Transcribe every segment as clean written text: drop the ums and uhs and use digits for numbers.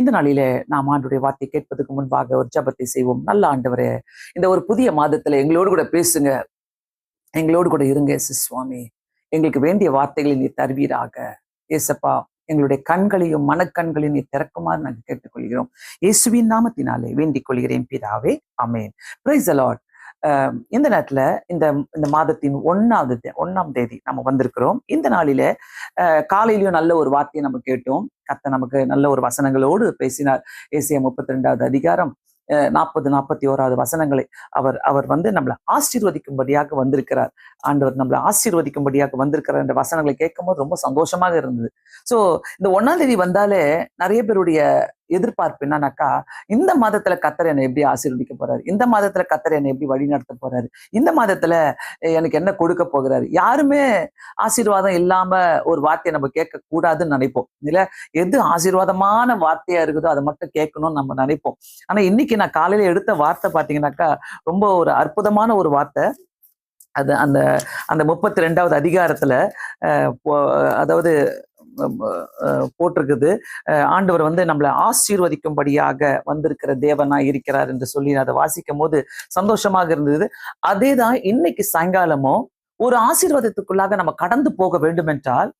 இந்த நாளிலே நாம் ஆண்டுடைய வார்த்தை கேட்பதற்கு முன்பாக ஒரு ஜெபத்தை செய்வோம். நல்ல ஆண்டவரே, இந்த ஒரு புதிய மாதத்துல எங்களோடு கூட பேசுங்க, எங்களோடு கூட இருங்க சுவாமி. எங்களுக்கு வேண்டிய வார்த்தைகளை நீர் தருவீராக. ஏசப்பா, எங்களுடைய கண்களையும் மனக்கண்களையும் நீர் திறக்குமாறு நாங்கள் கேட்டுக்கொள்கிறோம். இயேசுவின் நாமத்தினாலே வேண்டிக் கொள்கிறேன் பிதாவே, ஆமென். Praise the Lord. இந்த நேரத்துல இந்த இந்த மாதத்தின் ஒன்னாம் தேதி நம்ம வந்திருக்கிறோம். இந்த நாளில காலையிலயும் நல்ல ஒரு வார்த்தையை நம்ம கேட்டோம். கர்த்தர் நமக்கு நல்ல ஒரு வசனங்களோடு பேசினார். ஏசாயா 32வது அதிகாரம் 40-41 வசனங்களை அவர் அவர் வந்து நம்மளை ஆசீர்வதிக்கும்படியாக வந்திருக்கிறார். ஆண்டவர் நம்மளை ஆசீர்வதிக்கும்படியாக வந்திருக்கிறார் என்ற வசனங்களை கேட்கும் போது ரொம்ப சந்தோஷமாக இருந்தது. சோ இந்த 1ஆம் தேதி வந்தாலே நிறைய பேருடைய எதிர்பார்ப்பு என்னன்னாக்கா, இந்த மாதத்துல கர்த்தர் என்னை எப்படி ஆசீர்வதிக்க போறாரு, இந்த மாதத்துல கர்த்தர் என்னை எப்படி வழி நடத்த போறாரு, இந்த மாதத்துல எனக்கு என்ன கொடுக்க போகிறாரு. யாருமே ஆசீர்வாதம் இல்லாம ஒரு வார்த்தையை நம்ம கேட்க கூடாதுன்னு நினைப்போம் இல்ல. எது ஆசீர்வாதமான வார்த்தையா இருக்குதோ அதை மட்டும் கேட்கணும்னு நம்ம நினைப்போம். ஆனா இன்னைக்கு நான் காலையில எடுத்த வார்த்தை பாத்தீங்கன்னாக்கா ரொம்ப ஒரு அற்புதமான ஒரு வார்த்தை. அது அந்த அந்த 32வது அதிகாரத்துல அதாவது போட்டிருக்குது. ஆண்டவர் வந்து நம்மளை ஆசீர்வதிக்கும்படியாக வந்திருக்கிற தேவனா இருக்கிறார் என்று சொல்லி அதை வாசிக்கும் போது சந்தோஷமாக இருந்தது. அதேதான் இன்னைக்கு சாயங்காலமும் ஒரு ஆசீர்வாதத்துக்குள்ளாக நம்ம கடந்து போக வேண்டும் என்றால்,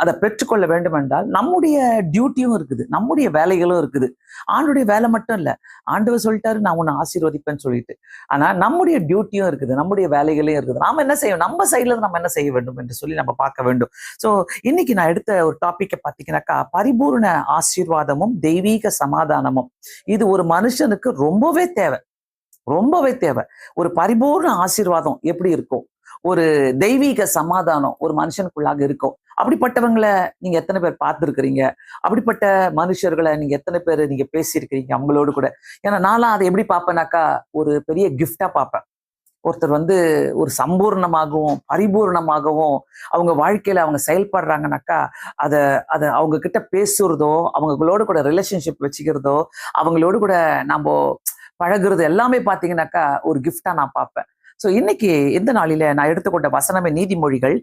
அதை பெற்றுக்கொள்ள வேண்டும் என்றால் நம்முடைய டியூட்டியும் இருக்குது, நம்முடைய வேலைகளும் இருக்குது. ஆண்டுடைய வேலை மட்டும் இல்ல, ஆண்டவர் சொல்லிட்டாரு நான் உன்னை ஆசீர்வதிப்பேன்னு சொல்லிட்டு. ஆனா நம்முடைய டியூட்டியும் இருக்குது, நம்முடைய வேலைகளையும் இருக்குது. நாம என்ன செய்யணும், நம்ம சைட்ல நம்ம என்ன செய்ய வேண்டும் என்று சொல்லி நம்ம பார்க்க வேண்டும். சோ இன்னைக்கு நான் எடுத்த ஒரு டாபிக்கை பார்த்தீங்கன்னாக்கா, பரிபூர்ண ஆசீர்வாதமும் தெய்வீக சமாதானமும். இது ஒரு மனுஷனுக்கு ரொம்பவே தேவை, ரொம்பவே தேவை. ஒரு பரிபூர்ண ஆசீர்வாதம் எப்படி இருக்கும், ஒரு தெய்வீக சமாதானம் ஒரு மனுஷனுக்குள்ளாக இருக்கும். அப்படிப்பட்டவங்களை நீங்க எத்தனை பேர் பார்த்துருக்கிறீங்க? அப்படிப்பட்ட மனுஷர்களை நீங்க எத்தனை பேர் நீங்க பேசியிருக்கிறீங்க அவங்களோடு கூட? ஏன்னா நான்லாம் அதை எப்படி பார்ப்பேனாக்கா, ஒரு பெரிய கிஃப்டா பார்ப்பேன். ஒருத்தர் வந்து ஒரு சம்பூர்ணமாகவும் பரிபூர்ணமாகவும் அவங்க வாழ்க்கையில அவங்க செயல்படுறாங்கனாக்கா, அதை அதை அவங்க கிட்ட பேசுறதோ, அவங்களோட கூட ரிலேஷன்ஷிப் வச்சுக்கிறதோ, அவங்களோடு கூட நம்ம பழகுறது எல்லாமே பார்த்தீங்கன்னாக்கா ஒரு கிஃப்டா நான் பார்ப்பேன். ஸோ இன்னைக்கு இந்த நாளில நான் எடுத்துக்கொண்ட வசனமே நீதிமொழிகள்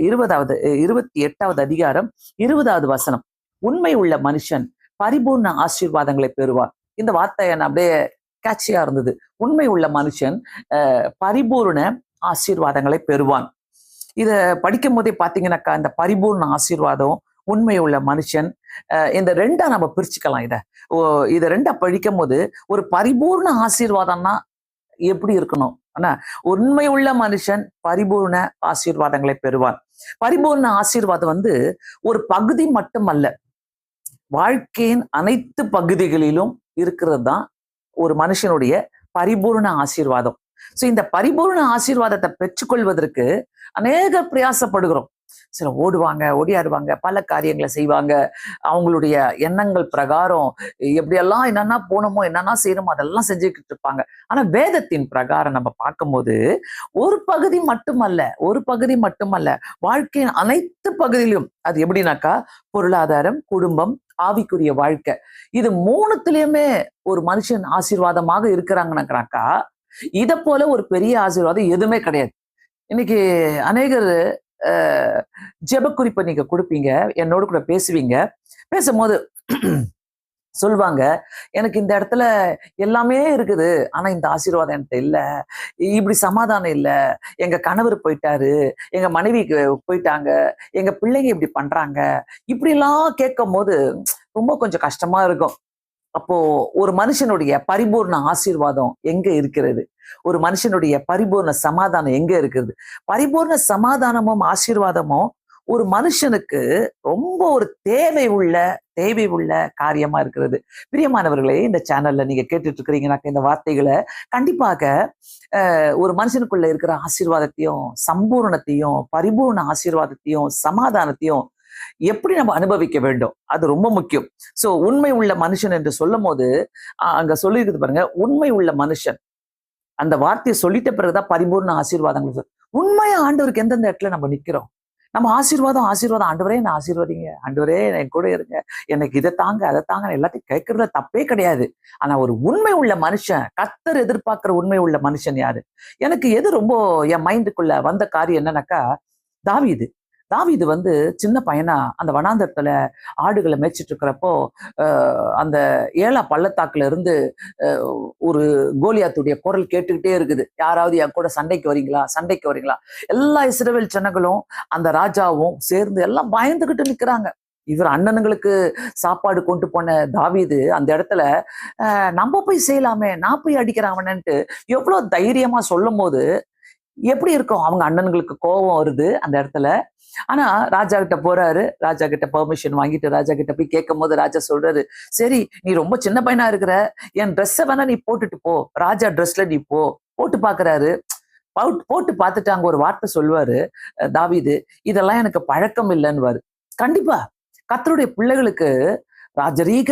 28வது அதிகாரம் 20வது வசனம். உண்மை உள்ள மனுஷன் பரிபூர்ண ஆசீர்வாதங்களை பெறுவார். இந்த வார்த்தை என்ன அப்படியே கேட்சியா இருந்தது. உண்மை உள்ள மனுஷன் பரிபூர்ண ஆசீர்வாதங்களை பெறுவான். இத படிக்கும் போதே பாத்தீங்கன்னாக்கா, இந்த பரிபூர்ண ஆசீர்வாதம், உண்மை உள்ள மனுஷன், இந்த ரெண்டா நம்ம பிரிச்சுக்கலாம். இத ரெண்டா படிக்கும் போது ஒரு பரிபூர்ண ஆசீர்வாதம்னா எப்படி இருக்கணும்? ஆனா உண்மை உள்ள மனுஷன் பரிபூர்ண ஆசீர்வாதங்களை பெறுவான். பரிபூர்ண ஆசீர்வாதம் வந்து ஒரு பகுதி மட்டுமல்ல, வாழ்க்கையின் அனைத்து பகுதிகளிலும் இருக்கிறது தான் ஒரு மனுஷனுடைய பரிபூர்ண ஆசீர்வாதம். சோ இந்த பரிபூர்ண ஆசீர்வாதத்தை பெற்றுக்கொள்வதற்கு அநேக பிரயாசப்படுகிறோம். சில ஓடுவாங்க, ஓடியாடுவாங்க, பல காரியங்களை செய்வாங்க. அவங்களுடைய எண்ணங்கள் பிரகாரம் எப்படியெல்லாம் என்னென்ன போனோமோ என்னென்ன செய்யணுமோ அதெல்லாம் செஞ்சுக்கிட்டு இருப்பாங்க. ஆனா வேதத்தின் பிரகாரம் நம்ம பார்க்கும்போது ஒரு பகுதி மட்டுமல்ல, வாழ்க்கையின் அனைத்து பகுதியிலும். அது எப்படின்னாக்கா, பொருளாதாரம், குடும்பம், ஆவிக்குரிய வாழ்க்கை, இது மூணுத்திலயுமே ஒரு மனுஷன் ஆசீர்வாதமாக இருக்கிறாங்கன்னாக்கா, இதை போல ஒரு பெரிய ஆசீர்வாதம் எதுவுமே கிடையாது. இன்னைக்கு அநேகர் ஜெப குறிப்பை நீங்க கொடுப்பீங்க, என்னோட கூட பேசுவீங்க. பேசும்போது சொல்லுவாங்க, எனக்கு இந்த இடத்துல எல்லாமே இருக்குது, ஆனா இந்த ஆசீர்வாதம் என்கிட்ட இல்ல, இப்படி சமாதானம் இல்ல, எங்க கணவர் போயிட்டாரு, எங்க மனைவி போயிட்டாங்க, எங்க பிள்ளைங்க இப்படி பண்றாங்க, இப்படி எல்லாம் கேட்கும் போது ரொம்ப கொஞ்சம் கஷ்டமா இருக்கும். அப்போ ஒரு மனுஷனுடைய பரிபூர்ண ஆசீர்வாதம் எங்க இருக்கிறது? ஒரு மனுஷனுடைய பரிபூர்ண சமாதானம் எங்க இருக்குது? பரிபூர்ண சமாதானமும் ஆசீர்வாதமும் ஒரு மனுஷனுக்கு ரொம்ப ஒரு தேவை உள்ள காரியமா இருக்கிறது. பிரியமானவர்களே, இந்த சேனல்ல நீங்க கேட்டுட்டு இருக்கிறீங்கன்னாக்க, இந்த வார்த்தைகளை கண்டிப்பாக ஒரு மனுஷனுக்குள்ள இருக்கிற ஆசீர்வாதத்தையும், சம்பூர்ணத்தையும், பரிபூர்ண ஆசீர்வாதத்தையும், சமாதானத்தையும் எப்படி நம்ம அனுபவிக்க வேண்டும், அது ரொம்ப முக்கியம். சோ உண்மை உள்ள மனுஷன் என்று சொல்லும் போது அங்க சொல்லியிருக்குது பாருங்க, உண்மை உள்ள மனுஷன். அந்த வார்த்தையை சொல்லிட்ட பிறகுதான் பரிபூர்ண ஆசீர்வாதங்கள். உண்மையா ஆண்டவருக்கு எந்தெந்த இடத்துல நம்ம நிக்கிறோம், நம்ம ஆசீர்வாதம் ஆண்டவரே என்ன ஆசீர்வாதிங்க, ஆண்டவரே என் கூட இருங்க, எனக்கு இதை தாங்க அதை தாங்க எல்லாத்தையும் கேட்கறதுல தப்பே கிடையாது. ஆனா ஒரு உண்மை உள்ள மனுஷன், கர்த்தர் எதிர்பார்க்கிற உண்மை உள்ள மனுஷன் யாரு? எனக்கு எது ரொம்ப என் மைண்டுக்குள்ள வந்த காரியம் என்னன்னாக்கா, தாவீது தாவீது வந்து சின்ன பையனா அந்த வனாந்தரத்துல ஆடுகளை மேய்ச்சிட்டு இருக்கிறப்போ அந்த ஏலா பள்ளத்தாக்குல இருந்து ஒரு கோலியாத்துடைய குரல் கேட்டுக்கிட்டே இருக்குது. யாராவது என் கூட சண்டைக்கு வரீங்களா, சண்டைக்கு வரீங்களா? எல்லா இஸ்ரவேல் ஜனங்களும் அந்த ராஜாவும் சேர்ந்து எல்லாம் பயந்துகிட்டு நிக்கிறாங்க. இவர் அண்ணனுங்களுக்கு சாப்பாடு கொண்டு போன தாவீது அந்த இடத்துல நம்ம போய் செய்யலாமே, நான் போய் அடிக்கிறாங்கன்னுட்டு எவ்வளவு தைரியமா சொல்லும் போது எப்படி இருக்கும்? அவங்க அண்ணன்களுக்கு கோபம் வருது அந்த இடத்துல. ஆனா ராஜா கிட்ட போறாரு, ராஜா கிட்ட பெர்மிஷன் வாங்கிட்டு ராஜா கிட்ட போய் கேட்கும் போது ராஜா சொல்றாரு, சரி நீ ரொம்ப சின்ன பையனா இருக்கிற, என் ட்ரெஸ்ஸை வேணா நீ போட்டுட்டு போ, ராஜா ட்ரெஸ்ல நீ போ. போட்டு பாக்குறாரு. போட்டு பார்த்துட்டு அங்க ஒரு வார்த்தை சொல்லுவாரு தாவீது, இதெல்லாம் எனக்கு பழக்கம் இல்லைன்னு. கண்டிப்பா கர்த்தருடைய பிள்ளைகளுக்கு ராஜரீக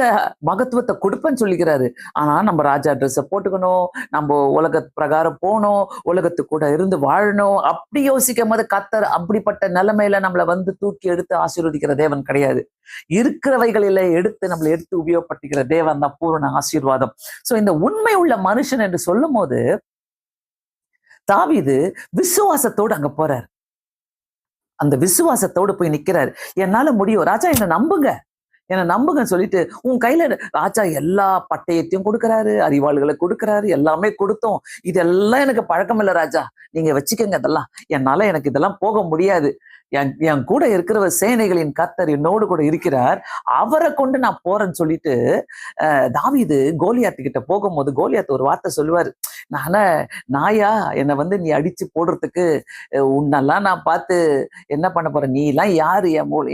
மகத்துவத்தை கொடுப்பேன்னு சொல்லிக்கிறாரு. ஆனா நம்ம ராஜா ட்ரெஸ்ஸை போட்டுக்கணும், நம்ம உலக பிரகாரம் போகணும், உலகத்து கூட இருந்து வாழணும், அப்படி யோசிக்கும் போது கர்த்தர் அப்படிப்பட்ட நிலைமையில நம்மளை வந்து தூக்கி எடுத்து ஆசீர்வதிக்கிற தேவன் கிடையாது. இருக்கிறவைகளில எடுத்து நம்மளை எடுத்து உபயோகப்படுத்திக்கிற தேவன் தான் பூரண ஆசீர்வாதம். சோ இந்த உண்மை உள்ள மனுஷன் என்று சொல்லும் போது தாவீது விசுவாசத்தோடு அங்க போறாரு. அந்த விசுவாசத்தோடு போய் நிக்கிறாரு. என்னால முடியும் ராஜா, என்னை நம்புங்கன்னு சொல்லிட்டு உன் கையில ராஜா எல்லா பட்டயத்தையும் கொடுக்கறாரு, அறிவாளுகளை கொடுக்கறாரு, எல்லாமே கொடுத்தோம். இதெல்லாம் எனக்கு பழக்கம் இல்லை ராஜா, நீங்க வச்சுக்கோங்க, எனக்கு இதெல்லாம் போக முடியாது. என் கூட இருக்கிற சேனைகளின் கர்த்தர் என்னோடு கூட இருக்கிறார், அவரை கொண்டு நான் போறேன்னு சொல்லிட்டு தாவீது கோலியாத்து கிட்ட போகும்போது கோலியாத்து ஒரு வார்த்தை சொல்லுவாரு, நாயா என்னை வந்து நீ அடிச்சு போடுறதுக்கு உன்னெல்லாம் நான் பார்த்து என்ன பண்ண போறேன், நீ எல்லாம் யாரு,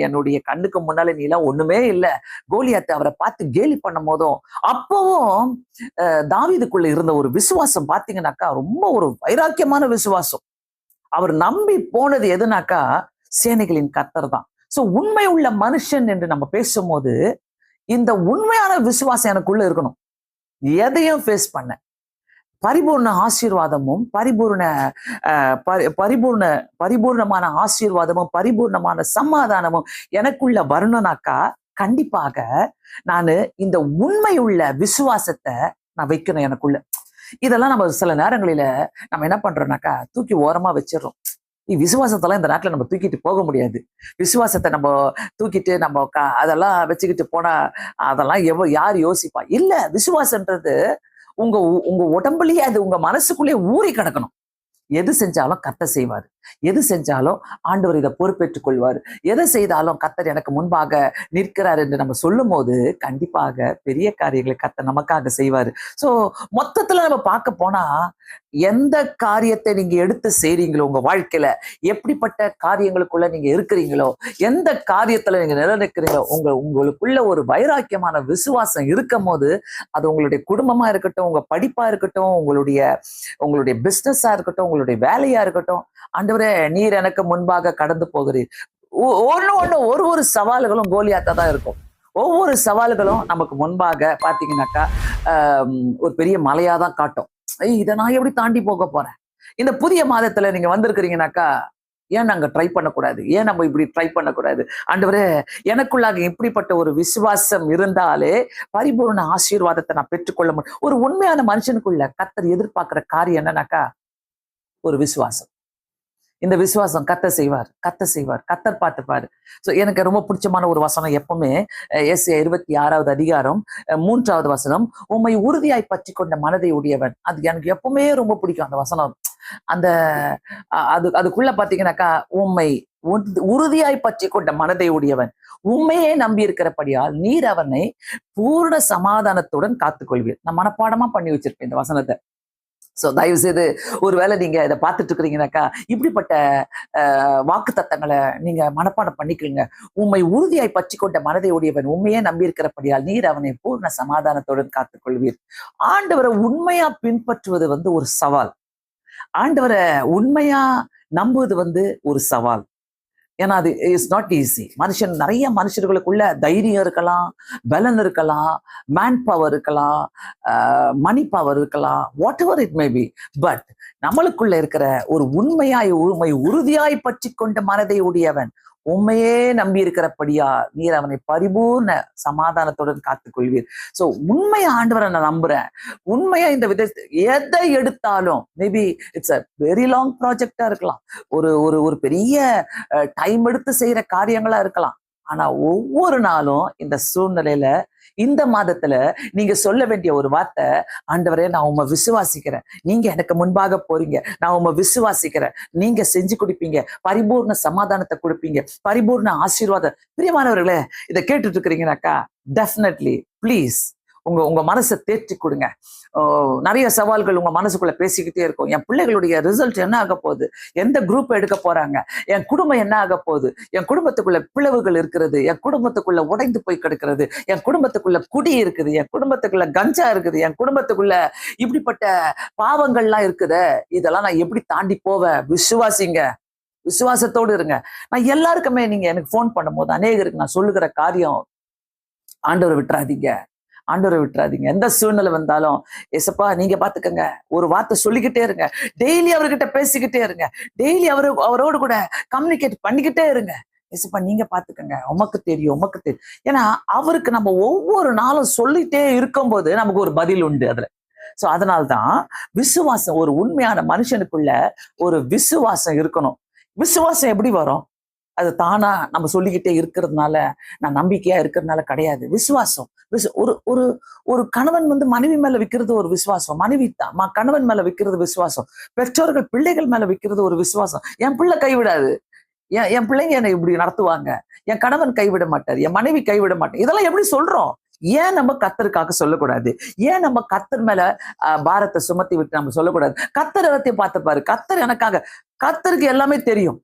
என்னுடைய கண்ணுக்கு முன்னால நீ எல்லாம் ஒண்ணுமே இல்லை. கோலியாத்து அவரை பார்த்து கேலி பண்ணும் போதும் அப்பவும் தாவீதுக்குள்ள இருந்த ஒரு விசுவாசம் பாத்தீங்கன்னாக்கா ரொம்ப ஒரு வைராக்கியமான விசுவாசம். அவர் நம்பி போனது எதுனாக்கா சேனைகளின் கர்த்தர் தான். சோ உண்மை உள்ள மனுஷன் என்று நம்ம பேசும்போது இந்த உண்மையான விசுவாசம் எனக்குள்ள இருக்கணும். எதையும் ஃபேஸ் பண்ண பரிபூர்ண ஆசீர்வாதமும் பரிபூர்ணமான ஆசீர்வாதமும் பரிபூர்ணமான சமாதானமும் எனக்குள்ள வரணும்னாக்கா கண்டிப்பாக நானு இந்த உண்மை உள்ள விசுவாசத்தை நான் வைக்கணும் எனக்குள்ள. இதெல்லாம் நம்ம சில நேரங்களில நம்ம என்ன பண்றோம்னாக்கா தூக்கி ஓரமா வச்சிடறோம். விசுவாசத்தெல்லாம் இந்த நாட்டுல நம்ம தூக்கிட்டு போக முடியாது. விசுவாசத்தை நம்ம தூக்கிட்டு நம்ம அதெல்லாம் வச்சுக்கிட்டு போனா அதெல்லாம் யார் யோசிப்பா? இல்ல, விசுவாசன்றது உங்க உங்க உடம்புலயே அது உங்க மனசுக்குள்ளேயே ஊறி கிடக்கணும். எது செஞ்சாலும் கர்த்தர் செய்வார், எது செஞ்சாலும் ஆண்டவர் இதை பொறுப்பேற்றுக் கொள்வார், எதை செய்தாலும் கர்த்தர் எனக்கு முன்பாக நிற்கிறார் என்று நம்ம சொல்லும் போது கண்டிப்பாக பெரிய காரியங்களை கர்த்தர் நமக்காக செய்வார். சோ மொத்தத்துல நம்ம பார்க்க போனா எந்த காரியத்தை நீங்க எடுத்து செய்றீங்களோ, உங்க வாழ்க்கையில எப்படிப்பட்ட காரியங்களுக்குள்ள நீங்க இருக்கிறீங்களோ, எந்த காரியத்துல நீங்க நிலைநிற்கிறீங்களோ, உங்களுக்குள்ள ஒரு வைராக்கியமான விசுவாசம் இருக்கும் போது அது உங்களுடைய குடும்பமா இருக்கட்டும், உங்க படிப்பா இருக்கட்டும், உங்களுடைய பிசினஸா இருக்கட்டும், உங்களுடைய வேலையா இருக்கட்டும், ஆண்டவரே நீர் எனக்கு முன்பாக கடந்து போகிறீர். ஒரு சவால்களும் கோலியாத்தா தான் இருக்கும். ஒவ்வொரு சவால்களும் நமக்கு முன்பாக பாத்தீங்கன்னாக்கா ஒரு பெரிய மலையாதான் காட்டும். இதை நான் எப்படி தாண்டி போக போறேன்? இந்த புதிய மாதத்துல நீங்க வந்திருக்கிறீங்கன்னாக்கா ஏன் நாங்க ட்ரை பண்ணக்கூடாது? ஏன் நம்ம இப்படி ட்ரை பண்ணக்கூடாது? ஆண்டவரே எனக்குள்ளாக இப்படிப்பட்ட ஒரு விசுவாசம் இருந்தாலே பரிபூர்ண ஆசீர்வாதத்தை நான் பெற்றுக்கொள்ள முடியும். ஒரு உண்மையான மனுஷனுக்குள்ள கர்த்தர் எதிர்பார்க்கிற காரியம் என்னன்னாக்கா ஒரு விசுவாசம். இந்த விசுவாசம் கர்த்தர் செய்வார், கர்த்தர் பார்த்துப்பாரு. ஸோ எனக்கு ரொம்ப பிடிச்சமான ஒரு வசனம் எப்பவுமே ஏசாயா 26வது அதிகாரம் 3வது வசனம், உம்மை உறுதியாய் பற்றி கொண்ட மனதை உடையவன். அது எனக்கு எப்பவுமே ரொம்ப பிடிக்கும் அந்த வசனம். அந்த அதுக்குள்ள பாத்தீங்கன்னாக்கா உம்மை உறுதியாய் பற்றி கொண்ட மனதை உடையவன், உண்மையே நம்பி இருக்கிறபடியால் நீர் அவனை பூர்ண சமாதானத்துடன் காத்துக்கொள்வீர். நான் மனப்பாடமா பண்ணி வச்சிருப்பேன் இந்த வசனத்தை. சோ தயவு செய்து ஒருவேளை நீங்க இதை பார்த்துட்டு இருக்கிறீங்கன்னாக்கா இப்படிப்பட்ட வாக்கு தத்தங்களை நீங்க மனப்பாடம் பண்ணிக்கிறீங்க. உண்மை உறுதியாய் பற்றி கொண்ட மனதை உடையவன், உண்மையே நம்பி இருக்கிறபடியால் நீர் அவனை பூர்ண சமாதானத்துடன் காத்துக்கொள்வீர். ஆண்டவரை உண்மையா பின்பற்றுவது ஒரு சவால். ஆண்டவரை உண்மையா நம்புவது ஒரு சவால். ஏன்னா அது இஸ் நாட் ஈஸி. நிறைய மனுஷர்களுக்குள்ள தைரியம் இருக்கலாம், பலன் இருக்கலாம், மேன் பவர் இருக்கலாம், மணி பவர் இருக்கலாம், what ever it may be. But நம்மளுக்குள்ள இருக்கிற ஒரு உண்மை உறுதியாய் பற்றி கொண்ட மனதை உடையவன், உண்மையே நம்பி இருக்கிறபடியா நீர் அவனை பரிபூர்ண சமாதானத்துடன் காத்துக்கொள்வீர். சோ உண்மையா ஆண்டவரை நான் நம்புறேன். உண்மையா இந்த எதை எடுத்தாலும் maybe it's a very long ப்ராஜெக்டா இருக்கலாம், ஒரு ஒரு ஒரு பெரிய டைம் எடுத்து செய்யற காரியங்களா இருக்கலாம். ஆனா ஒவ்வொரு நாளும் இந்த சூழ்நிலையில இந்த மாதத்துல நீங்க சொல்ல வேண்டிய ஒரு வார்த்தை, ஆண்டவரே நான் உம்மை விசுவாசிக்கிறேன், நீங்க எனக்கு முன்பாக போறீங்க, நான் உம்மை விசுவாசிக்கிறேன், நீங்க செஞ்சு கொடுப்பீங்க, பரிபூர்ண சமாதானத்தை கொடுப்பீங்க, பரிபூர்ண ஆசீர்வாதம். பிரியமானவர்களே, இதை கேட்டுட்டு இருக்கிறீங்கன்னாக்கா டெஃபினெட்லி ப்ளீஸ் உங்க உங்க மனசை தேற்றி கொடுங்க. நிறைய சவால்கள் உங்க மனசுக்குள்ள பேசிக்கிட்டே இருக்கும். என் பிள்ளைகளுடைய ரிசல்ட் என்ன ஆக போகுது, எந்த குரூப் எடுக்க போறாங்க, என் குடும்பம் என்ன ஆக போகுது, என் குடும்பத்துக்குள்ள பிளவுகள் இருக்கிறது, என் குடும்பத்துக்குள்ள உடைந்து போய் கிடக்கிறது, என் குடும்பத்துக்குள்ள குடி இருக்குது, என் குடும்பத்துக்குள்ள கஞ்சா இருக்குது, என் குடும்பத்துக்குள்ள இப்படிப்பட்ட பாவங்கள்லாம் இருக்குது, இதெல்லாம் நான் எப்படி தாண்டி போவேன்? விசுவாசிங்க, விசுவாசத்தோடு இருங்க. நான் எல்லாருக்குமே நீங்க எனக்கு போன் பண்ணும்போது அநேகருக்கு நான் சொல்லுகிற காரியம், ஆண்டவரை விட்டுறாதீங்க, ஆண்டவரை விட்டுறாதீங்க. எந்த சூழ்நிலை வந்தாலும் ஏசப்பா நீங்க பாத்துக்கங்க, ஒரு வார்த்தை சொல்லிக்கிட்டே இருங்க, டெய்லி அவர்கிட்ட பேசிக்கிட்டே இருங்க, டெய்லி அவரோடு கூட கம்யூனிகேட் பண்ணிக்கிட்டே இருங்க. ஏசப்பா நீங்க பாத்துக்கங்க, உமக்கு தெரியும், உமக்கு தெரியும். ஏன்னா அவருக்கு நம்ம ஒவ்வொரு நாளும் சொல்லிட்டே இருக்கும்போது நமக்கு ஒரு பதில் உண்டு அதுல. சோ அதனால்தான் விசுவாசம், ஒரு உண்மையான மனுஷனுக்குள்ள ஒரு விசுவாசம் இருக்கணும். விசுவாசம் எப்படி வரும்? அது தானா நம்ம சொல்லிக்கிட்டே இருக்கிறதுனால, நான் நம்பிக்கையா இருக்கிறதுனால கிடையாது. விசுவாசம் ஒரு ஒரு ஒரு கணவன் மனைவி மேல வைக்கிறது ஒரு விசுவாசம், மனைவி கணவன் மேல வைக்கிறது விசுவாசம், பெற்றோர்கள் பிள்ளைகள் மேல வைக்கிறது ஒரு விசுவாசம். என் பிள்ளை கைவிடாது, என் பிள்ளைங்க என்னை இப்படி நடத்துவாங்க, என் கணவன் கைவிட மாட்டார், என் மனைவி கைவிட மாட்டார். இதெல்லாம் எப்படி சொல்றோம்? ஏன் நம்ம கர்த்தருக்காக சொல்லக்கூடாது? ஏன் நம்ம கர்த்தர் மேல பாரத்தை சுமத்தி விட்டு நம்ம சொல்லக்கூடாது? கர்த்தர் எல்லாத்தையும் பார்த்துப்பாரு, கர்த்தர் எனக்காக, கர்த்தருக்கு எல்லாமே தெரியும்.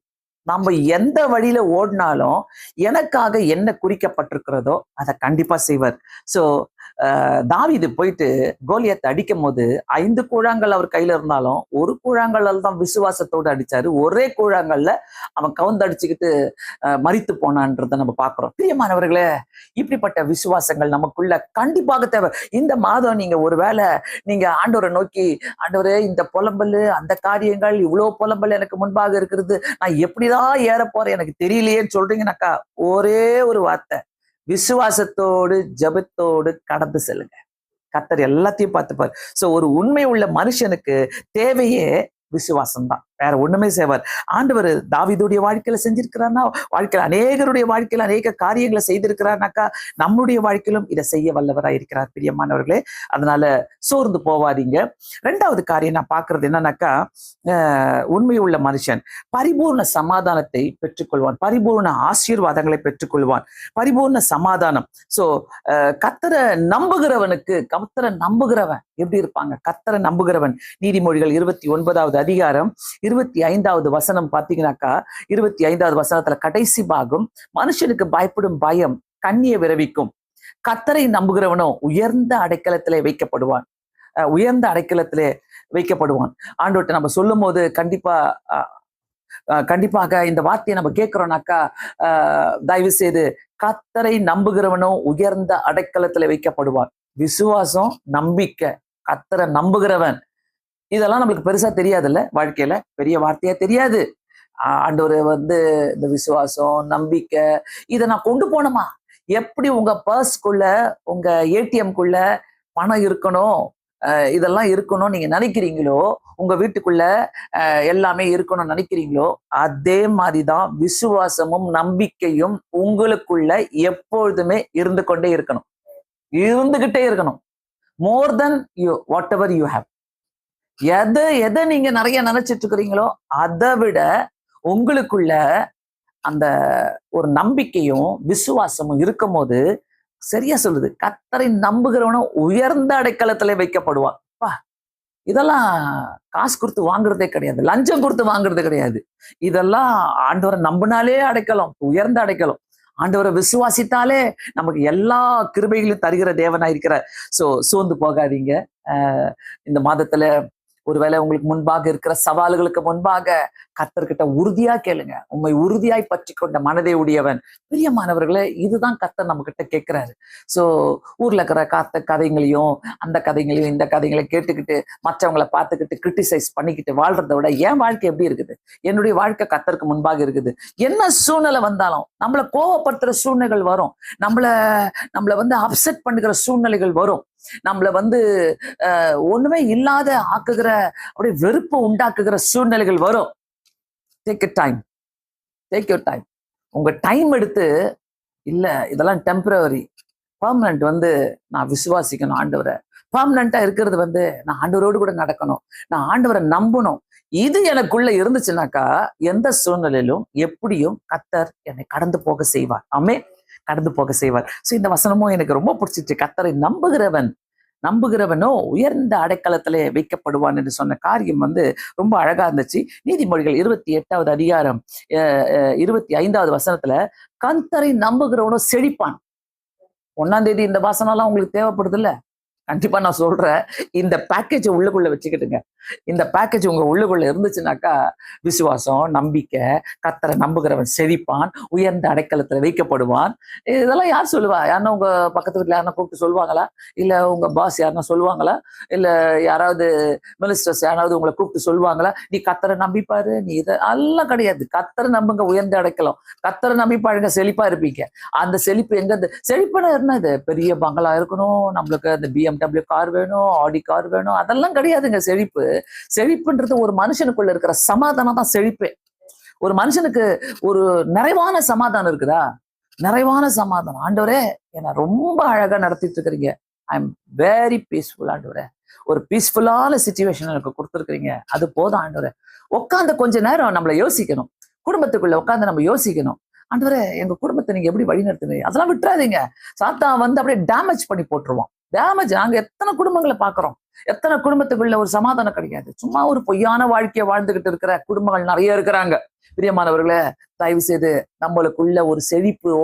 நம்ம எந்த வழியில ஓடினாலும் எனக்காக என்ன குறிக்கப்பட்டிருக்கிறதோ அதை கண்டிப்பா செய்வார். சோ தாவீது போயிட்டு கோலியத்தை அடிக்கும் போது 5 கூழாங்கல் அவர் கையில இருந்தாலும் ஒரு கூழாங்கல்ல தான் விசுவாசத்தோடு அடிச்சாரு. ஒரே கூழாங்கல்ல அவன் கவுந்தடிச்சுக்கிட்டு மரித்து போனான்றதை நம்ம பாக்குறோம். பிரியமானவர்களே, இப்படிப்பட்ட விசுவாசங்கள் நமக்குள்ள கண்டிப்பாக தேவை. இந்த மாதம் நீங்க ஒருவேளை நீங்க ஆண்டவரை நோக்கி, ஆண்டவரே இந்த புலம்பல், அந்த காரியங்கள், இவ்வளவு புலம்பல் எனக்கு முன்பாக இருக்கிறது, நான் எப்படிதான் ஏற போறேன் எனக்கு தெரியலையேன்னு சொல்றீங்கன்னாக்கா ஒரே ஒரு வார்த்தை, விசுவாசத்தோடு ஜெபத்தோடு கடந்து செல்லுங்க. கர்த்தர் எல்லாத்தையும் பார்த்துப்பார். சோ ஒரு உண்மை உள்ள மனுஷனுக்கு தேவையே விசுவாசம் தான், வேற ஒண்ணுமே செய்வார். ஆண்டவர் தாவீதுடைய வாழ்க்கையில செஞ்சிருக்கிறார்னா, வாழ்க்கையில அநேகருடைய வாழ்க்கையில அநேக காரியங்களை செய்திருக்கிறார்னாக்கா நம்முடைய வாழ்க்கையிலும் இதை செய்ய வல்லவராய் இருக்கிறார். பிரியமானவர்களே, அதனால சோர்ந்து போவாதீங்க. 2வது காரியம் நான் பாக்குறது என்னன்னாக்கா, உண்மை உள்ள மனுஷன் பரிபூர்ண சமாதானத்தை பெற்றுக்கொள்வான், பரிபூர்ண ஆசீர்வாதங்களை பெற்றுக்கொள்வான், பரிபூர்ண சமாதானம். சோ கர்த்தரை நம்புகிறவனுக்கு, கர்த்தரை நம்புகிறவன் எப்படி இருப்பாங்க? கர்த்தரை நம்புகிறவன். நீதிமொழிகள் 29வது அதிகாரம் 25வது வசனம் பாத்தீங்கன்னாக்கா, 25வது வசனத்துல கடைசி பாகம், மனுஷனுக்கு பயப்படும் பயம் கண்ணியை விரவிக்கும், கர்த்தரை நம்புகிறவனோ உயர்ந்த அடைக்கலத்திலே வைக்கப்படுவான், உயர்ந்த அடைக்கலத்திலே வைக்கப்படுவான். ஆண்டவர்கிட்ட நம்ம சொல்லும் போது கண்டிப்பாக இந்த வார்த்தையை நம்ம கேட்கிறோம்னாக்கா, தயவு செய்து கர்த்தரை நம்புகிறவனோ உயர்ந்த அடைக்கலத்திலே வைக்கப்படுவான். விசுவாசம், நம்பிக்கை, கர்த்தரை நம்புகிறவன், இதெல்லாம் நம்மளுக்கு பெருசா தெரியாதுல்ல, வாழ்க்கையில பெரிய வார்த்தையா தெரியாது. ஆண்டவர் இந்த விசுவாசம், நம்பிக்கை, இதை நான் கொண்டு போனோமா? எப்படி உங்க பர்ஸ்க்குள்ள, உங்க ஏடிஎம்குள்ள பணம் இருக்கணும், இதெல்லாம் இருக்கணும் நீங்க நினைக்கிறீங்களோ, உங்க வீட்டுக்குள்ள எல்லாமே இருக்கணும்னு நினைக்கிறீங்களோ, அதே மாதிரிதான் விசுவாசமும் நம்பிக்கையும் உங்களுக்குள்ள எப்பொழுதுமே இருந்து கொண்டே இருக்கணும், இருந்துகிட்டே இருக்கணும். More than you whatever you have. எதை நீங்க நிறைய நினைச்சிட்டு இருக்கிறீங்களோ அதை விட உங்களுக்குள்ள அந்த ஒரு நம்பிக்கையும் விசுவாசமும் இருக்கும் போது, சரியா சொல்லுது, கர்த்தரை நம்புகிறவனும் உயர்ந்த அடைக்கலத்திலே வைக்கப்படுவான். இதெல்லாம் காசு கொடுத்து வாங்குறதே கிடையாது, லஞ்சம் கொடுத்து வாங்குறது கிடையாது. இதெல்லாம் ஆண்டவரை நம்பினாலே அடைக்கலம், உயர்ந்த அடைக்கலம். ஆண்டவரை விசுவாசித்தாலே நமக்கு எல்லா கிருபைகளையும் தருகிற தேவனா இருக்கிறார். சோ சோர்ந்து போகாதீங்க. இந்த மாதத்துல ஒருவேளை உங்களுக்கு முன்பாக இருக்கிற சவால்களுக்கு முன்பாக கர்த்தர்கிட்ட உறுதியா கேளுங்க. உண்மை உறுதியாய் பற்றி கொண்ட மனதை உடையவன். பிரியமானவர்களே, இதுதான் கர்த்தர் நம்ம கிட்ட கேட்கிறாரு. சோ ஊர்ல இருக்கிற கதைகளையும் அந்த கதைகளையும் இந்த கதைகளையும் கேட்டுக்கிட்டு மற்றவங்களை பார்த்துக்கிட்டு கிரிட்டிசைஸ் பண்ணிக்கிட்டு வாழ்றதை விட என் வாழ்க்கை எப்படி இருக்குது, என்னுடைய வாழ்க்கை கர்த்தருக்கு முன்பாக இருக்குது. என்ன சூழ்நிலை வந்தாலும் நம்மளை கோவப்படுத்துற சூழ்நிலைகள் வரும், நம்மள வந்து அப்செட் பண்ணுகிற சூழ்நிலைகள் வரும், நம்மள வந்து ஒண்ணுமே இல்லாத ஆக்குகிற அப்படியே வெறுப்பு உண்டாக்குகிற சூழ்நிலைகள் வரும். Take your time. உங்க டைம் எடுத்து, இல்ல இதெல்லாம் டெம்பரவரி, பெர்மனன்ட் வந்து நான் விசுவாசிக்கணும் ஆண்டவரை. பெர்மனண்டா இருக்கிறது வந்து நான் ஆண்டவரோடு கூட நடக்கணும், நான் ஆண்டவரை நம்பணும். இது எனக்குள்ள இருந்துச்சுனாக்கா எந்த சூழ்நிலையிலும் எப்படியும் கர்த்தர் என்னை கடந்து போக செய்வார். கடந்து போக செய்வார். சோ இந்த வசனமும் எனக்கு ரொம்ப பிடிச்சிச்சு. கர்த்தரை நம்புகிறவனோ உயர்ந்த அடைக்கலத்திலே வைக்கப்படுவான் என்று சொன்ன காரியம் வந்து ரொம்ப அழகா இருந்துச்சு. நீதிமொழிகள் 28வது அதிகாரம் 25வது வசனத்துல, கர்த்தரை நம்புகிறவனோ செழிப்பான். 1ஆம் தேதி இந்த வசனம் எல்லாம் உங்களுக்கு தேவைப்படுது இல்ல? கண்டிப்பா நான் சொல்றேன், இந்த பேக்கேஜ் உள்ளுக்குள்ள வச்சுக்கிட்டுங்க. இந்த பேக்கேஜ் உங்க உள்ளுக்குள்ள இருந்துச்சுனாக்கா விசுவாசம், நம்பிக்கை, கர்த்தரை நம்புகிறவன் செழிப்பான், உயர்ந்த அடைக்கலத்துல வைக்கப்படுவான். இதெல்லாம் யார் சொல்லுவா? யாருன்னா உங்க பக்கத்து வீட்டுல யாருன்னா கூப்பிட்டு சொல்லுவாங்களா? இல்ல உங்க பாஸ் யாருன்னா சொல்லுவாங்களா? இல்ல யாராவது மினிஸ்டர்ஸ் யாராவது உங்களை கூப்பிட்டு சொல்லுவாங்களா? நீ கர்த்தரை நம்பிப்பாரு, நீ இதெல்லாம் கிடையாது. கர்த்தரை நம்புங்க, உயர்ந்த அடைக்கலம். கர்த்தரை நம்பி பாருங்க, செழிப்பா இருப்பீங்க. அந்த செழிப்பு எங்க? செழிப்புனா என்னது? பெரிய பங்களா இருக்கணும், நம்மளுக்கு அந்த BMW கார் வேணும், ஆடி கார் வேணும், அதெல்லாம் கிடையாதுங்க. செழிப்புன்றது ஒரு மனுஷனுக்குள்ள இருக்கிற சமாதானம் தான் செழிப்பே. ஒரு மனுஷனுக்கு ஒரு நிறைவான சமாதானம் இருக்குதா? நிறைவான சமாதானம். ஆண்டவரே என்னை ரொம்ப அழகா நடத்திட்டு இருக்கிறீங்க, ஐ எம் வெரி பீஸ்ஃபுல் ஆண்டவரே, ஒரு பீஸ்ஃபுல்லான சிச்சுவேஷன் எனக்கு கொடுத்துருக்கீங்க, அது போதும் ஆண்டவரே. உட்காந்து கொஞ்ச நேரம் நம்மளை யோசிக்கணும், குடும்பத்துக்குள்ள உட்காந்து நம்ம யோசிக்கணும். ஆண்டவரே எங்க குடும்பத்தை நீங்க எப்படி வழி நடத்துறீங்க, அதெல்லாம் விட்டுறாதீங்க. சாத்தான் வந்து அப்படியே டேமேஜ் பண்ணி போட்டுருவான். நாங்க எத்தனை குடும்பங்களை பாக்குறோம், எத்தனை குடும்பத்துக்குள்ள ஒரு சமாதானம் கிடைக்காது. சும்மா ஒரு பொய்யான வாழ்க்கையை வாழ்ந்துகிட்டு இருக்கிற குடும்பங்கள் நிறைய இருக்கிறாங்க. பிரியமானவர்களே, தயவு செய்து நம்மளுக்குள்ள ஒரு செழிப்போ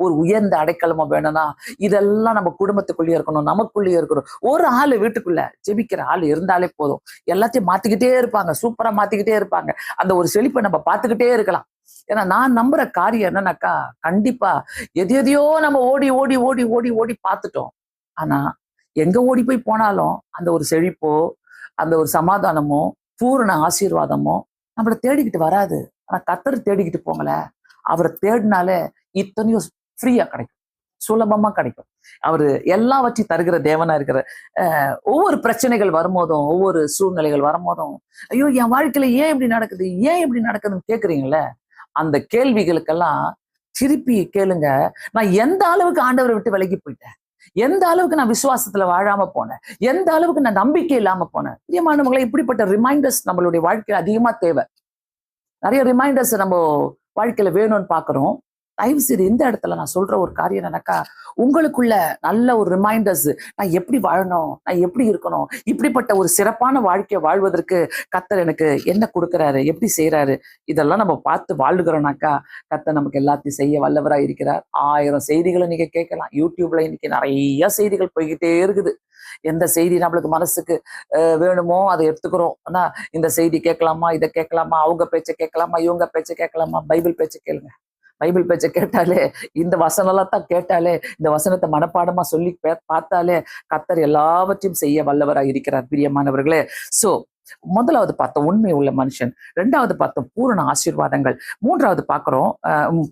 ஒரு உயர்ந்த அடைக்கலமோ வேணும்னா இதெல்லாம் நம்ம குடும்பத்துக்குள்ளேயே இருக்கணும், நமக்குள்ளேயே இருக்கணும். ஒரு ஆளு வீட்டுக்குள்ள ஜெபிக்கிற ஆள் இருந்தாலே போதும், எல்லாத்தையும் மாத்திக்கிட்டே இருப்பாங்க, சூப்பரா மாத்திக்கிட்டே இருப்பாங்க. அந்த ஒரு செழிப்பை நம்ம பார்த்துக்கிட்டே இருக்கலாம். ஏன்னா நான் நம்புற காரியம் என்னன்னாக்கா, கண்டிப்பா எதையோ நம்ம ஓடி ஓடி ஓடி ஓடி ஓடி பார்த்துட்டோம். ஆனா எங்க ஓடி போய் போனாலும் அந்த ஒரு செழிப்போ, அந்த ஒரு சமாதானமோ, பூரண ஆசீர்வாதமோ நம்மளை தேடிக்கிட்டு வராது. ஆனா கர்த்தர் தேடிக்கிட்டு போங்களேன், அவரை தேடினாலே இத்தனையும் ஃப்ரீயா கிடைக்கும், சுலபமா கிடைக்கும். அவரு எல்லாவற்றையும் தருகிற தேவனா இருக்கிற. ஒவ்வொரு பிரச்சனைகள் வரும்போதும், ஒவ்வொரு சூழ்நிலைகள் வரும்போதும், ஐயோ என் வாழ்க்கையில ஏன் இப்படி நடக்குது, ஏன் இப்படி நடக்குதுன்னு கேக்குறீங்களே, அந்த கேள்விகளுக்கெல்லாம் திருப்பி கேளுங்க, நான் எந்த அளவுக்கு ஆண்டவரை விட்டு விலகி போயிட்டேன், எந்த அளவுக்கு நான் விசுவாசத்துல வாழாம போனேன், எந்த அளவுக்கு நான் நம்பிக்கை இல்லாம போனேன். பிரியமானவங்களை, இப்படிப்பட்ட ரிமைண்டர்ஸ் நம்மளுடைய வாழ்க்கையில அதிகமா தேவை. நிறைய ரிமைண்டர்ஸ் நம்ம வாழ்க்கையில வேணும்னு பாக்குறோம். தயவு செய்து இந்த இடத்துல நான் சொல்ற ஒரு காரியம் என்னன்னாக்கா, உங்களுக்குள்ள நல்ல ஒரு ரிமைண்டர்ஸ், நான் எப்படி வாழணும், நான் எப்படி இருக்கணும், இப்படிப்பட்ட ஒரு சிறப்பான வாழ்க்கையை வாழ்வதற்கு கர்த்தர் எனக்கு என்ன கொடுக்குறாரு, எப்படி செய்யறாரு, இதெல்லாம் நம்ம பார்த்து வாழுகிறோம்னாக்கா கர்த்தர் நமக்கு எல்லாத்தையும் செய்ய வல்லவரா இருக்கிறார். 1000 செய்திகளை நீங்க கேட்கலாம். யூடியூப்ல இன்னைக்கு நிறைய செய்திகள் போய்கிட்டே இருக்குது. எந்த செய்தி நம்மளுக்கு மனசுக்கு வேணுமோ அதை எடுத்துக்கிறோம். ஆனா இந்த செய்தி கேட்கலாமா, இதை கேட்கலாமா, அவங்க பேச்சை கேட்கலாமா, இவங்க பேச்சை கேட்கலாமா? பைபிள் பேச்சை கேளுங்க. பைபிள் பேச்சை கேட்டாலே, இந்த வசனம்லாம் தான் கேட்டாலே, இந்த வசனத்தை மனப்பாடமா சொல்லி பார்த்தாலே கர்த்தர் எல்லாவற்றையும் செய்ய வல்லவராக இருக்கிறார். பிரியமானவர்களே, சோ முதலாவது பார்த்தோம் உண்மை உள்ள மனுஷன், 2வது பார்த்தோம் பூரண ஆசீர்வாதங்கள், 3வது பார்க்கிறோம்